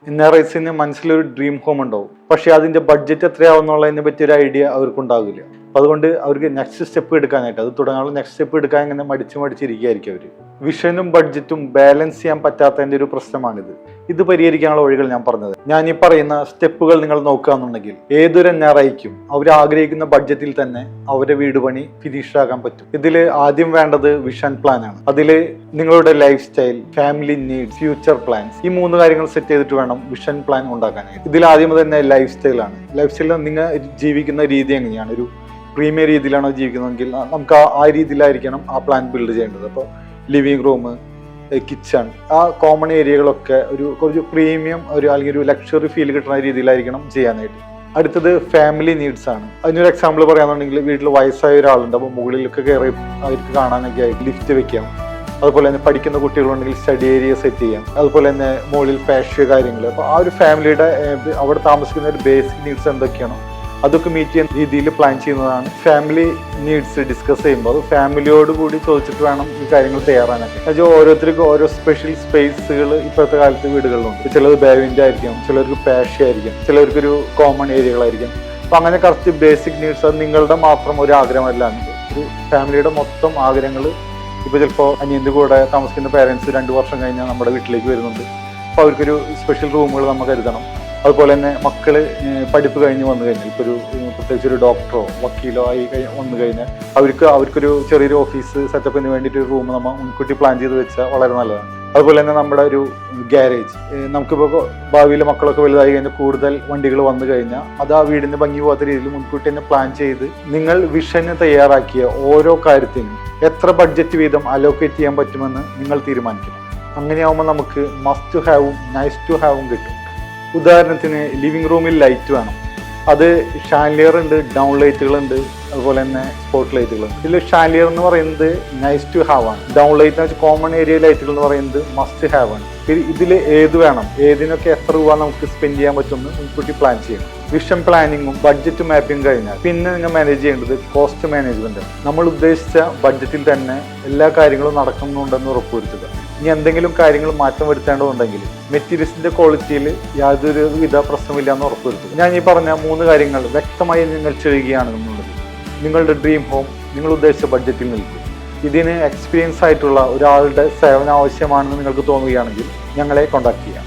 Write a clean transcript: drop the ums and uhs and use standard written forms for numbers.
NRIസിന് മനസ്സിലൊരു dream home ഉണ്ടാവും, പക്ഷെ അതിന്റെ ബഡ്ജറ്റ് എത്രയാവുന്നുള്ളതിനെ പറ്റി ഒരു ഐഡിയ അവർക്ക് ഉണ്ടാകില്ല. അപ്പം അതുകൊണ്ട് അവർക്ക് നെക്സ്റ്റ് സ്റ്റെപ്പ് എടുക്കാനായിട്ട് അത് തുടങ്ങാനുള്ള നെക്സ്റ്റ് സ്റ്റെപ്പ് എടുക്കാൻ ഇങ്ങനെ മടിച്ചിരിക്കുകയായിരിക്കും അവർ. വിഷനും ബഡ്ജറ്റും ബാലൻസ് ചെയ്യാൻ പറ്റാത്തതിൻ്റെ ഒരു പ്രശ്നമാണിത്. ഇത് പരിഹരിക്കാനുള്ള വഴികൾ ഞാൻ പറഞ്ഞത്. ഞാൻ ഈ പറയുന്ന സ്റ്റെപ്പുകൾ നിങ്ങൾ നോക്കുകയാണെന്നുണ്ടെങ്കിൽ ഏതൊരു NRIക്കും അവർ ആഗ്രഹിക്കുന്ന ബഡ്ജറ്റിൽ തന്നെ അവരുടെ വീട് പണി ഫിനിഷ് ആക്കാൻ പറ്റും. ഇതിൽ ആദ്യം വേണ്ടത് വിഷൻ പ്ലാൻ ആണ്. അതിൽ നിങ്ങളുടെ lifestyle, family needs, future plans, ഈ 3 കാര്യങ്ങൾ സെറ്റ് ചെയ്തിട്ട് വേണം വിഷൻ പ്ലാൻ ഉണ്ടാക്കാനായിട്ട്. ഇതിൽ ആദ്യം തന്നെ ലൈഫ് സ്റ്റൈലാണ്. ലൈഫ് സ്റ്റൈലിൽ നിങ്ങൾ ജീവിക്കുന്ന രീതി എങ്ങനെയാണ്? ഒരു പ്രീമിയം രീതിയിലാണോ ജീവിക്കുന്നതെങ്കിൽ നമുക്ക് ആ രീതിയിലായിരിക്കണം ആ പ്ലാൻ ബിൽഡ് ചെയ്യേണ്ടത്. അപ്പോൾ ലിവിങ് റൂം, കിച്ചൺ, ആ കോമൺ ഏരിയകളൊക്കെ ഒരു പ്രീമിയം അല്ലെങ്കിൽ ഒരു ലക്ഷറി ഫീൽ കിട്ടുന്ന രീതിയിലായിരിക്കണം ചെയ്യാനായിട്ട്. അടുത്തത് ഫാമിലി നീഡ്സ് ആണ്. അതിനൊരു എക്സാമ്പിൾ പറയാന്നുണ്ടെങ്കിൽ വീട്ടിൽ വയസ്സായ ഒരാളുണ്ട്, അപ്പോൾ മുകളിലൊക്കെ കയറി അവർക്ക് കാണാനൊക്കെ ആയിട്ട് ലിഫ്റ്റ് വെക്കാം. അതുപോലെ തന്നെ പഠിക്കുന്ന കുട്ടികളുണ്ടെങ്കിൽ സ്റ്റഡി ഏരിയ സെറ്റ് ചെയ്യാം. അതുപോലെ തന്നെ മുകളിൽ പാഷ്യ കാര്യങ്ങൾ. അപ്പോൾ ആ ഒരു ഫാമിലിയുടെ അവിടെ താമസിക്കുന്ന ഒരു ബേസിക് നീഡ്സ് എന്തൊക്കെയാണോ അതൊക്കെ മീറ്റ് ചെയ്യുന്ന രീതിയിൽ പ്ലാൻ ചെയ്യുന്നതാണ്. ഫാമിലി നീഡ്സ് ഡിസ്കസ് ചെയ്യുമ്പോൾ അത് ഫാമിലിയോട് കൂടി ചോദിച്ചിട്ട് വേണം ഈ കാര്യങ്ങൾ തയ്യാറാനൊക്കെ. അത് ഓരോരുത്തർക്കും ഓരോ സ്പെഷ്യൽ സ്പേസുകൾ ഇപ്പോഴത്തെ കാലത്ത് വീടുകളിലുണ്ട്. ചിലത് ബേവിൻ്റെ ആയിരിക്കും, ചിലർക്ക് പാഷ്യ ആയിരിക്കും, ചിലർക്കൊരു കോമൺ ഏരിയകളായിരിക്കും. അപ്പം അങ്ങനെ കറക്റ്റ് ബേസിക് നീഡ്സ് അത് നിങ്ങളുടെ മാത്രം ഒരു ആഗ്രഹമല്ലാണ്ട് ഒരു ഫാമിലിയുടെ മൊത്തം ആഗ്രഹങ്ങൾ. ഇപ്പോൾ ചിലപ്പോൾ അനിയൻ്റെ കൂടെ താമസിക്കുന്ന പേരൻസ് 2 വർഷം കഴിഞ്ഞാൽ നമ്മുടെ വീട്ടിലേക്ക് വരുന്നുണ്ട്. അപ്പോൾ അവർക്കൊരു സ്പെഷ്യൽ റൂമുകൾ നമ്മൾ കരുതണം. അതുപോലെ തന്നെ മക്കള് പഠിപ്പ് കഴിഞ്ഞ് വന്നു കഴിഞ്ഞാൽ ഇപ്പോൾ പ്രത്യേകിച്ച് ഒരു ഡോക്ടറോ വക്കീലോ ആയി വന്നു കഴിഞ്ഞാൽ അവർക്കൊരു ചെറിയൊരു ഓഫീസ് സെറ്റപ്പിന് വേണ്ടിയിട്ട് ഒരു റൂം നമ്മൾ മുൻകൂട്ടി പ്ലാൻ ചെയ്ത് വെച്ചാൽ വളരെ നല്ലതാണ്. അതുപോലെ തന്നെ നമ്മുടെ ഒരു ഗ്യാരേജ്, നമുക്കിപ്പോൾ ഭാവിയിൽ മക്കളൊക്കെ വലുതായി കഴിഞ്ഞാൽ കൂടുതൽ വണ്ടികൾ വന്നു കഴിഞ്ഞാൽ അത് ആ വീടിന് ഭംഗി പോകാത്ത രീതിയിൽ മുൻകൂട്ടി തന്നെ പ്ലാൻ ചെയ്ത് നിങ്ങൾ വിഷന് തയ്യാറാക്കിയ ഓരോ കാര്യത്തിനും എത്ര ബഡ്ജറ്റ് വീതം അലോക്കേറ്റ് ചെയ്യാൻ പറ്റുമെന്ന് നിങ്ങൾ തീരുമാനിക്കണം. അങ്ങനെയാവുമ്പോൾ നമുക്ക് മസ്റ്റ് ടു ഹാവും നൈസ് ടു ഹാവും കിട്ടും. ഉദാഹരണത്തിന് ലിവിങ് റൂമിൽ ലൈറ്റ് വേണം. അത് ഷാൻലിയർ ഉണ്ട്, ഡൗൺ ലൈറ്റുകളുണ്ട്, അതുപോലെ തന്നെ സ്പോട്ട് ലൈറ്റുകളുണ്ട്. ഇതിൽ ഷാൻലിയർ എന്ന് പറയുന്നത് നൈസ് ടു ഹാവ് ആണ്. ഡൗൺ ലൈറ്റ് എന്ന് വെച്ചാൽ കോമൺ ഏരിയ ലൈറ്റുകൾ എന്ന് പറയുന്നത് മസ്റ്റ് ഹാവ് ആണ്. ഇതിൽ ഏത് വേണം, ഏതിനൊക്കെ എത്ര രൂപ നമുക്ക് സ്പെൻഡ് ചെയ്യാൻ പറ്റുമെന്ന് മുൻകൂട്ടി പ്ലാൻ ചെയ്യണം. വിഷൻ പ്ലാനിങ്ങും ബഡ്ജറ്റ് മാപ്പിംഗ് കഴിഞ്ഞാൽ പിന്നെ നിങ്ങൾ മാനേജ് ചെയ്യേണ്ടത് കോസ്റ്റ് മാനേജ്മെന്റ്. നമ്മൾ ഉദ്ദേശിച്ച ബഡ്ജറ്റിൽ തന്നെ എല്ലാ കാര്യങ്ങളും നടക്കുന്നുണ്ടെന്ന് ഉറപ്പുവരുത്തുക. ഇനി എന്തെങ്കിലും കാര്യങ്ങൾ മാറ്റം വരുത്തേണ്ടതുണ്ടെങ്കിൽ മെറ്റീരിയൽസിന്റെ ക്വാളിറ്റിയിൽ യാതൊരു വിധ പ്രശ്നമില്ല എന്ന് ഉറപ്പുവരുത്തുക. ഞാൻ ഈ പറഞ്ഞ 3 കാര്യങ്ങൾ വ്യക്തമായി നിങ്ങൾ ചെയ്യുകയാണെന്നുള്ളത് നിങ്ങളുടെ ഡ്രീം ഹോം നിങ്ങൾ ഉദ്ദേശിച്ച ബഡ്ജറ്റിൽ നിൽക്കും. ഇതിന് എക്സ്പീരിയൻസ് ആയിട്ടുള്ള ഒരാളുടെ സേവനം ആവശ്യമാണെന്ന് നിങ്ങൾക്ക് തോന്നുകയാണെങ്കിൽ ഞങ്ങളെ കോൺടാക്ട് ചെയ്യാം.